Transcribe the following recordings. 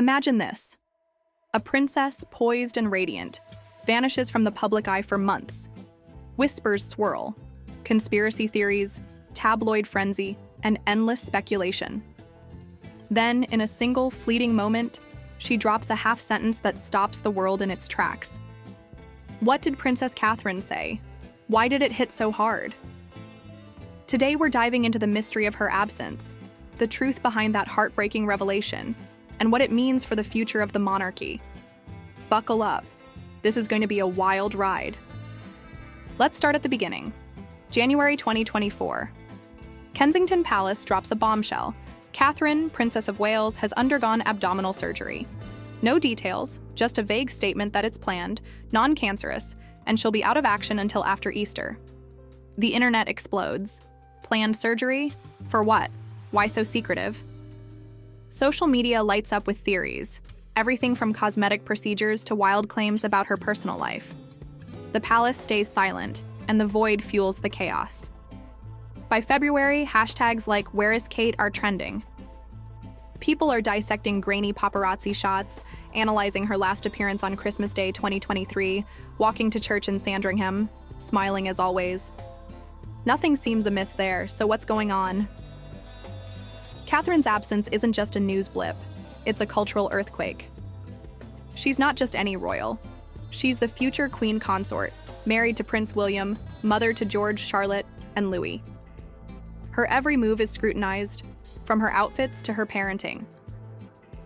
Imagine this. A princess, poised and radiant, vanishes from the public eye for months. Whispers swirl, conspiracy theories, tabloid frenzy, and endless speculation. Then, in a single fleeting moment, she drops a half sentence that stops the world in its tracks. What did Princess Catherine say? Why did it hit so hard? Today we're diving into the mystery of her absence, the truth behind that heartbreaking revelation, and what it means for the future of the monarchy. Buckle up. This is going to be a wild ride. Let's start at the beginning. January 2024. Kensington Palace drops a bombshell. Catherine, Princess of Wales, has undergone abdominal surgery. No details, just a vague statement that it's planned, non-cancerous, and she'll be out of action until after Easter. The internet explodes. Planned surgery? For what? Why so secretive? Social media lights up with theories, everything from cosmetic procedures to wild claims about her personal life. The palace stays silent, and the void fuels the chaos. By February, hashtags like "Where is Kate" are trending. People are dissecting grainy paparazzi shots, analyzing her last appearance on Christmas Day 2023, walking to church in Sandringham, smiling as always. Nothing seems amiss there, so what's going on? Catherine's absence isn't just a news blip, it's a cultural earthquake. She's not just any royal. She's the future queen consort, married to Prince William, mother to George, Charlotte, and Louis. Her every move is scrutinized, from her outfits to her parenting.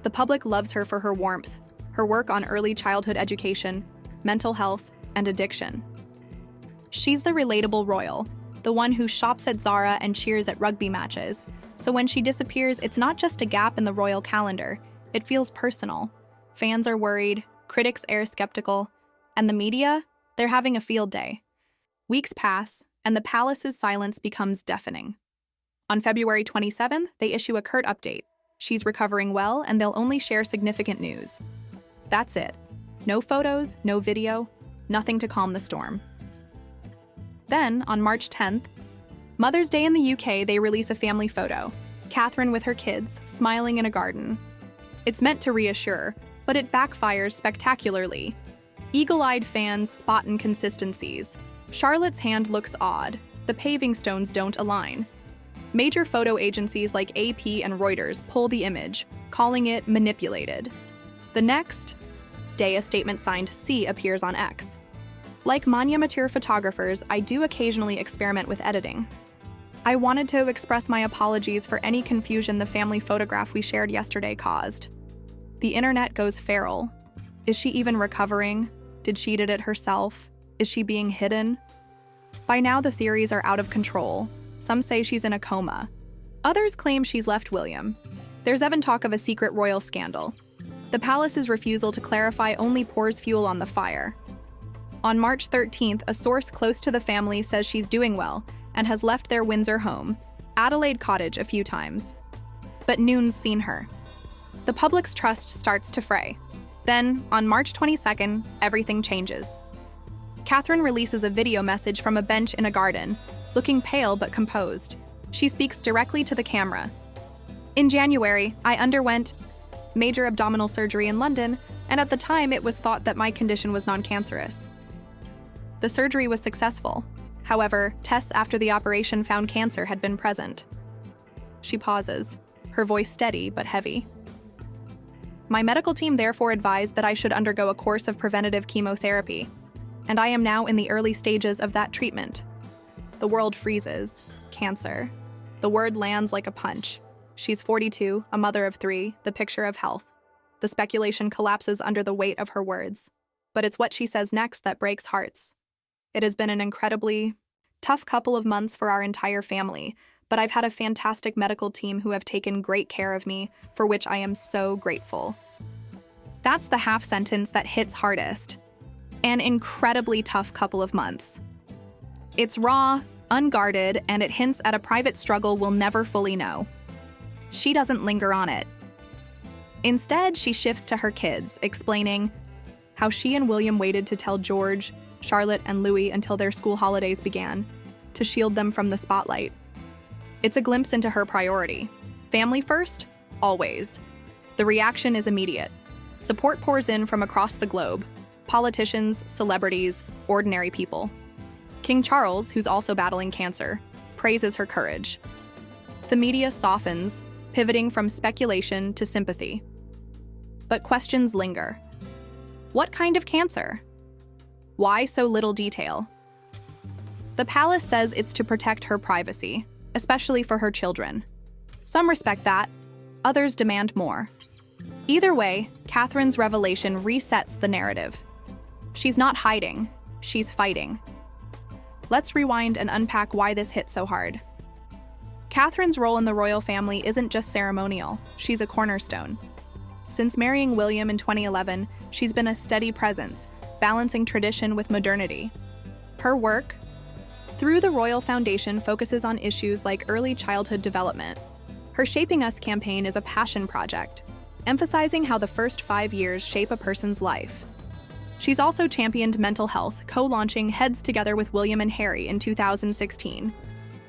The public loves her for her warmth, her work on early childhood education, mental health, and addiction. She's the relatable royal, the one who shops at Zara and cheers at rugby matches. So when she disappears, it's not just a gap in the royal calendar, it feels personal. Fans are worried, critics air skeptical, and the media, they're having a field day. Weeks pass, and the palace's silence becomes deafening. On February 27th, they issue a curt update. She's recovering well, and they'll only share significant news. That's it. No photos, no video, nothing to calm the storm. Then, on March 10th, Mother's Day in the UK, they release a family photo. Catherine with her kids, smiling in a garden. It's meant to reassure, but it backfires spectacularly. Eagle-eyed fans spot inconsistencies. Charlotte's hand looks odd. The paving stones don't align. Major photo agencies like AP and Reuters pull the image, calling it manipulated. The next day, a statement signed C appears on X. Like monumental photographers, I do occasionally experiment with editing. I wanted to express my apologies for any confusion the family photograph we shared yesterday caused. The internet goes feral. Is she even recovering? Did she edit it herself? Is she being hidden? By now, the theories are out of control. Some say she's in a coma. Others claim she's left William. There's even talk of a secret royal scandal. The palace's refusal to clarify only pours fuel on the fire. On March 13th, a source close to the family says she's doing well and has left their Windsor home, Adelaide Cottage, a few times. But noon's seen her. The public's trust starts to fray. Then, on March 22nd, everything changes. Catherine releases a video message from a bench in a garden, looking pale but composed. She speaks directly to the camera. In January, I underwent major abdominal surgery in London, and at the time it was thought that my condition was non-cancerous. The surgery was successful. However, tests after the operation found cancer had been present. She pauses, her voice steady but heavy. My medical team therefore advised that I should undergo a course of preventative chemotherapy, and I am now in the early stages of that treatment. The world freezes. Cancer. The word lands like a punch. She's 42, a mother of 3, the picture of health. The speculation collapses under the weight of her words. But it's what she says next that breaks hearts. It has been an incredibly tough couple of months for our entire family, but I've had a fantastic medical team who have taken great care of me, for which I am so grateful. That's the half sentence that hits hardest. An incredibly tough couple of months. It's raw, unguarded, and it hints at a private struggle we'll never fully know. She doesn't linger on it. Instead, she shifts to her kids, explaining how she and William waited to tell George, Charlotte, and Louis until their school holidays began, to shield them from the spotlight. It's a glimpse into her priority. Family first, always. The reaction is immediate. Support pours in from across the globe: politicians, celebrities, ordinary people. King Charles, who's also battling cancer, praises her courage. The media softens, pivoting from speculation to sympathy. But questions linger. What kind of cancer? Why so little detail? The palace says it's to protect her privacy, especially for her children. Some respect that, others demand more. Either way, Catherine's revelation resets the narrative. She's not hiding, she's fighting. Let's rewind and unpack why this hit so hard. Catherine's role in the royal family isn't just ceremonial, she's a cornerstone. Since marrying William in 2011, she's been a steady presence, balancing tradition with modernity. Her work, through the Royal Foundation, focuses on issues like early childhood development. Her Shaping Us campaign is a passion project, emphasizing how the first 5 years shape a person's life. She's also championed mental health, co-launching Heads Together with William and Harry in 2016.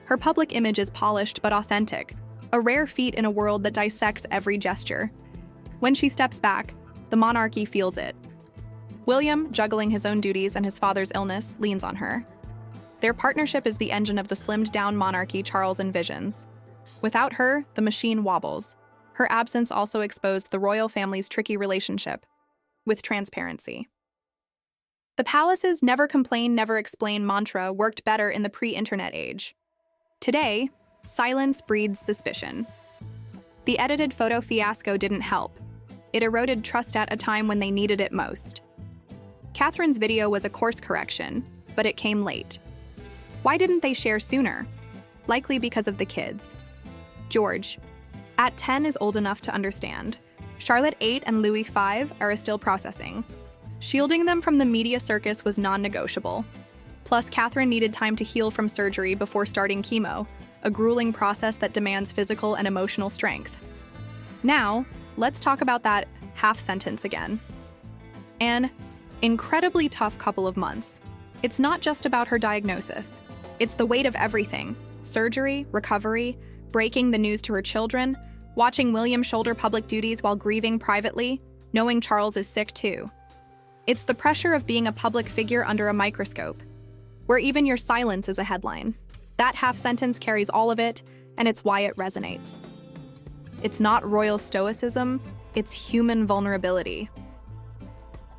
Her public image is polished but authentic, a rare feat in a world that dissects every gesture. When she steps back, the monarchy feels it. William, juggling his own duties and his father's illness, leans on her. Their partnership is the engine of the slimmed-down monarchy Charles envisions. Without her, the machine wobbles. Her absence also exposed the royal family's tricky relationship with transparency. The palace's never complain, never explain mantra worked better in the pre-internet age. Today, silence breeds suspicion. The edited photo fiasco didn't help. It eroded trust at a time when they needed it most. Catherine's video was a course correction, but it came late. Why didn't they share sooner? Likely because of the kids. George, at 10, is old enough to understand. Charlotte, 8, and Louis, 5, are still processing. Shielding them from the media circus was non-negotiable. Plus, Catherine needed time to heal from surgery before starting chemo, a grueling process that demands physical and emotional strength. Now, let's talk about that half sentence again. An incredibly tough couple of months. It's not just about her diagnosis. It's the weight of everything: surgery, recovery, breaking the news to her children, watching William shoulder public duties while grieving privately, knowing Charles is sick too. It's the pressure of being a public figure under a microscope, where even your silence is a headline. That half sentence carries all of it, and it's why it resonates. It's not royal stoicism, it's human vulnerability.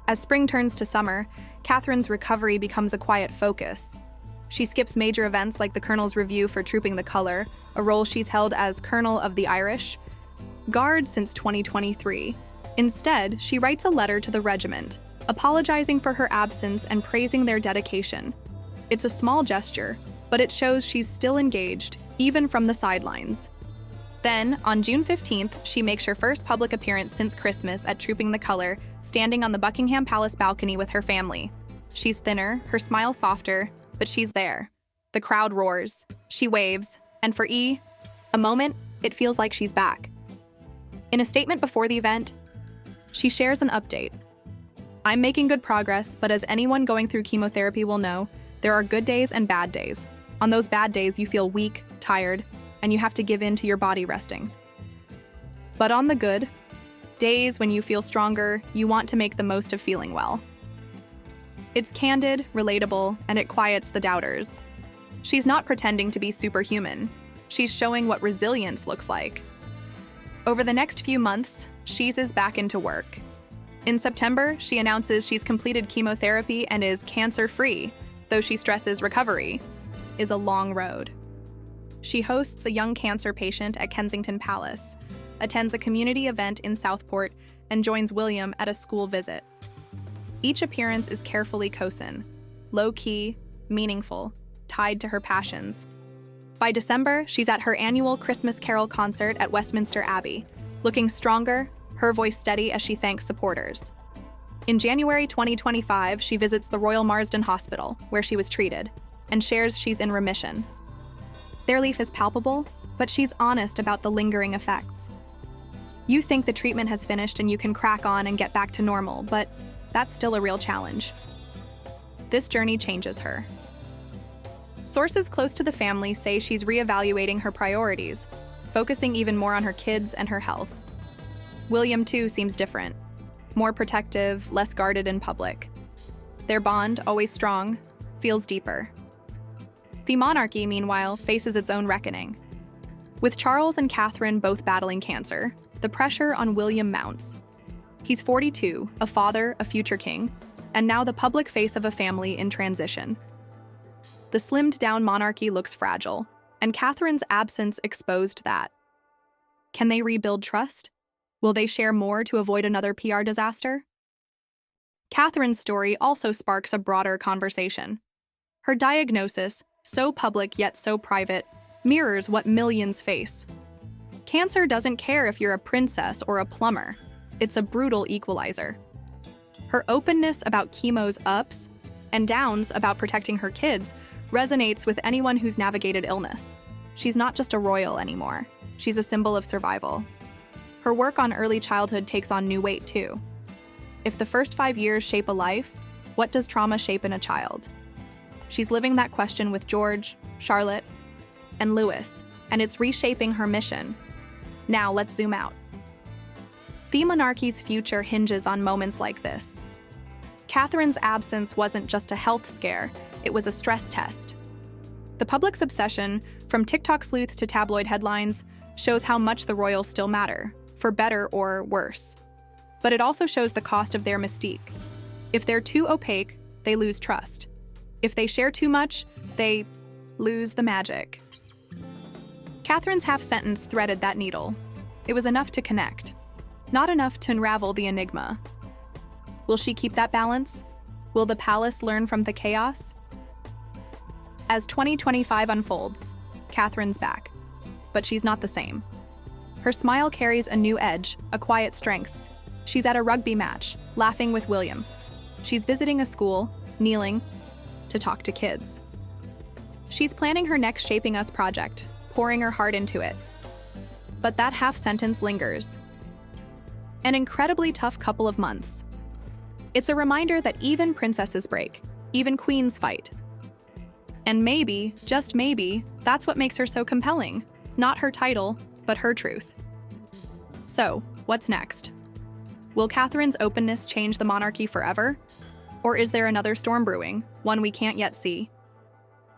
As spring turns to summer, Catherine's recovery becomes a quiet focus. She skips major events like the Colonel's Review for Trooping the Colour, a role she's held as Colonel of the Irish Guard since 2023. Instead, she writes a letter to the regiment, apologizing for her absence and praising their dedication. It's a small gesture, but it shows she's still engaged, even from the sidelines. Then, on June 15th, she makes her first public appearance since Christmas at Trooping the Colour, standing on the Buckingham Palace balcony with her family. She's thinner, her smile softer, but she's there. The crowd roars. She waves, and for a moment, it feels like she's back. In a statement before the event, she shares an update. "I'm making good progress, but as anyone going through chemotherapy will know, there are good days and bad days. On those bad days, you feel weak, tired, and you have to give in to your body resting. But on the good days when you feel stronger, you want to make the most of feeling well." It's candid, relatable, and it quiets the doubters. She's not pretending to be superhuman. She's showing what resilience looks like. Over the next few months, she's back into work. In September, she announces she's completed chemotherapy and is cancer-free, though she stresses recovery is a long road. She hosts a young cancer patient at Kensington Palace, attends a community event in Southport, and joins William at a school visit. Each appearance is carefully chosen, low-key, meaningful, tied to her passions. By December, she's at her annual Christmas Carol concert at Westminster Abbey, looking stronger, her voice steady as she thanks supporters. In January 2025, she visits the Royal Marsden Hospital, where she was treated, and shares she's in remission. Their relief is palpable, but she's honest about the lingering effects. You think the treatment has finished and you can crack on and get back to normal, but that's still a real challenge. This journey changes her. Sources close to the family say she's reevaluating her priorities, focusing even more on her kids and her health. William, too, seems different. More protective, less guarded in public. Their bond, always strong, feels deeper. The monarchy, meanwhile, faces its own reckoning. With Charles and Catherine both battling cancer, the pressure on William mounts. He's 42, a father, a future king, and now the public face of a family in transition. The slimmed-down monarchy looks fragile, and Catherine's absence exposed that. Can they rebuild trust? Will they share more to avoid another PR disaster? Catherine's story also sparks a broader conversation. Her diagnosis, so public yet so private, mirrors what millions face. Cancer doesn't care if you're a princess or a plumber. It's a brutal equalizer. Her openness about chemo's ups and downs about protecting her kids resonates with anyone who's navigated illness. She's not just a royal anymore. She's a symbol of survival. Her work on early childhood takes on new weight, too. If the first 5 years shape a life, what does trauma shape in a child? She's living that question with George, Charlotte, and Louis, and it's reshaping her mission. Now let's zoom out. The monarchy's future hinges on moments like this. Catherine's absence wasn't just a health scare, it was a stress test. The public's obsession, from TikTok sleuths to tabloid headlines, shows how much the royals still matter, for better or worse. But it also shows the cost of their mystique. If they're too opaque, they lose trust. If they share too much, they lose the magic. Catherine's half-sentence threaded that needle. It was enough to connect, not enough to unravel the enigma. Will she keep that balance? Will the palace learn from the chaos? As 2025 unfolds, Catherine's back. But she's not the same. Her smile carries a new edge, a quiet strength. She's at a rugby match, laughing with William. She's visiting a school, kneeling, to talk to kids. She's planning her next Shaping Us project, pouring her heart into it. But that half-sentence lingers. An incredibly tough couple of months. It's a reminder that even princesses break, even queens fight. And maybe, just maybe, that's what makes her so compelling. Not her title, but her truth. So, what's next? Will Catherine's openness change the monarchy forever? Or is there another storm brewing, one we can't yet see?